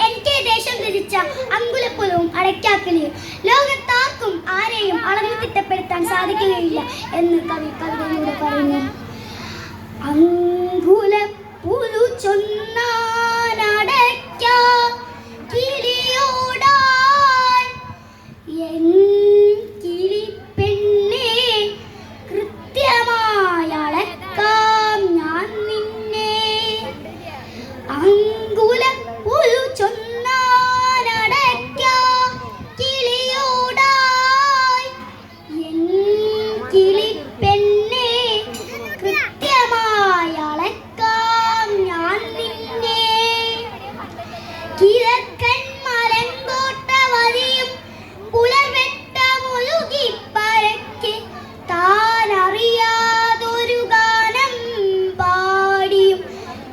എനിക്ക് ദേശം ധരിച്ച അങ്കുലപ്പുലവും അടയ്ക്കാക്കലിയും ലോകത്താർക്കും ആരെയും അളവിൽ തിട്ടപ്പെടുത്താൻ സാധിക്കുകയില്ല എന്ന് കവി കവിതയിലൂടെ പറയുന്നു. അങ്കുലപ്പുലു ചൊന്നാനടയ്ക്ക കിളിയോടാൻ എൻ കിളിപ്പെണ്ണേ കൃത്യമായി അളക്കാം ഞാൻ നിന്നെ. അങ്കുലപ്പുലു ചൊന്നാനടയ്ക്ക കിളിയോടാൻ എൻ കിളിപ്പെണ്ണേ കൃത്യമായി അളക്കാം ഞാൻ നിന്നെ. കിഴക്കൻ മലങ്കോട്ട വഴിയും പുലർവെട്ടമൊഴുകി പരക്കെ താൻ അറിയാതൊരു ഗാനം പാടിയും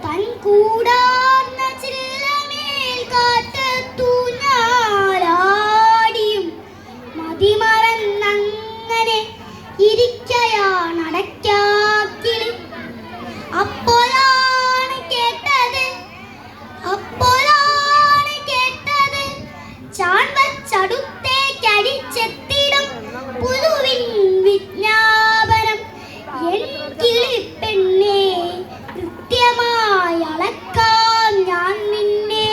തൻ കൂടാർന്ന ചില്ലമേൽ കാറ്റത്തു ഞാലാടിയും മതിമറന്നങ്ങനെ ഇരിക്കയാണടയ്ക്കാക്കിളി. അപ്പോഴാണ് കേട്ടത് ചാൺവച്ചടുത്തേക്കടിച്ചെത്തിടും പുതുവിൻ വിജ്ഞാപനം. എൻ കിളിപ്പെണ്ണേ കൃത്യമായി അളക്കാം ഞാൻ നിന്നെ.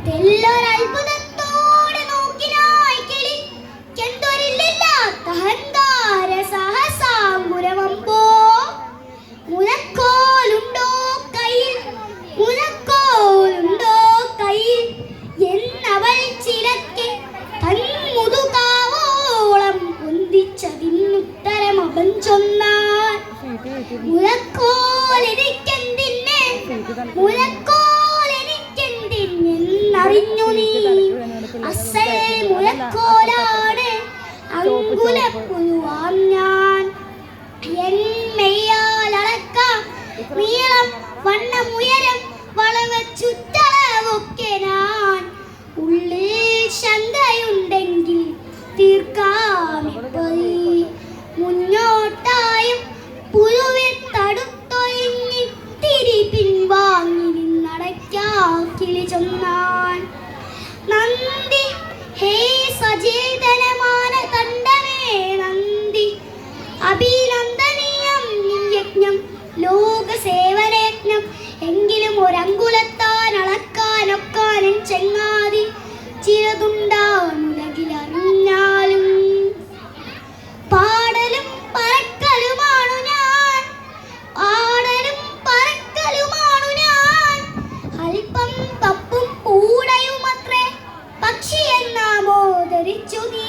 തെല്ലൊരത്ഭുതത്തോടെ നോക്കിനായി കിളിക്കെന്തൊരില്ലാത്ത അഹങ്കാര സഹസാങ്കുരമമ്പോ. മുലക്കോലുണ്ടോ കയ്യിൽ എന്നവൾ ചിലക്കെ തൻ മുതുകാവോളം പൊന്തിച്ചതിനുത്തരം അവൻ ചൊന്നാൻ. മുലക്കോലെനിക്കെന്തിനെന്നറിഞ്ഞു നീ. അസൽ മുലക്കോലാണ് അങ്കുലപ്പുലുവാം ഞാൻ. എൻ മെയ്യാൽ അളക്കാം നീളം വണ്ണമുയരം വളവ് ചുറ്റളവൊക്കെ ഞാൻ. ഉള്ളിൽ ശങ്കയുണ്ടെങ്കിൽ തീർക്കാമിപ്പതി. മുന്നോട്ടായും പുലുവിൽ തടുത്തൊഴിഞ്ഞിത്തിരി പിൻവാങ്ങി നിന്നടയ്ക്കാക്കിളി ചൊന്നാൻ. നന്ദി ഹേ സചേതനമാന കണ്ഠമേ നന്ദി. അഭിനന്ദനീയം യജ്ഞം ലോകസേവനയജ്ഞം. എങ്കിലും ഒരങ്കുലത്താൻ അളക്കാനൊക്കാനൻ ചെങ്ങാതി ചിലതുണ്ടാവുലകിലറിഞ്ഞാലും. പാടലും പറക്കലുമാണു ഞാൻ അല്പം പപ്പും പൂടയുമത്രേ പക്ഷിയെന്നാമോ ധരിച്ചു നീ.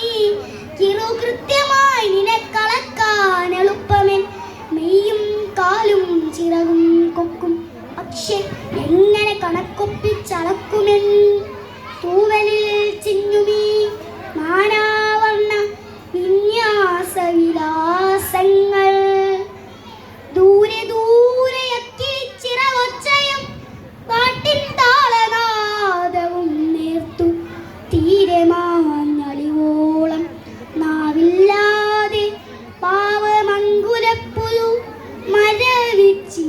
കിറു കൃത്യമായി നിനക്കളക്കാൻ എളുപ്പമെൻ മെയ്യും കാലും ചിറകും കൊക്കും. പക്ഷെ എങ്ങനെ കണക്കൊപ്പിച്ചളക്കുമെൻ തൂവലിൽ ചിന്നുമീ നാനാവർണ്ണ വിന്യാസവിലാസങ്ങൾ. ദൂരെ ദൂരെയൊക്കെ ചിറകൊച്ചയും കാട്ടിൻ താളനാദവും നേർത്തു തീരെ മാഞ്ഞളിവോളം നാവില്ലാതെ പാവമങ്കുലപ്പുലു മരവിച്ചി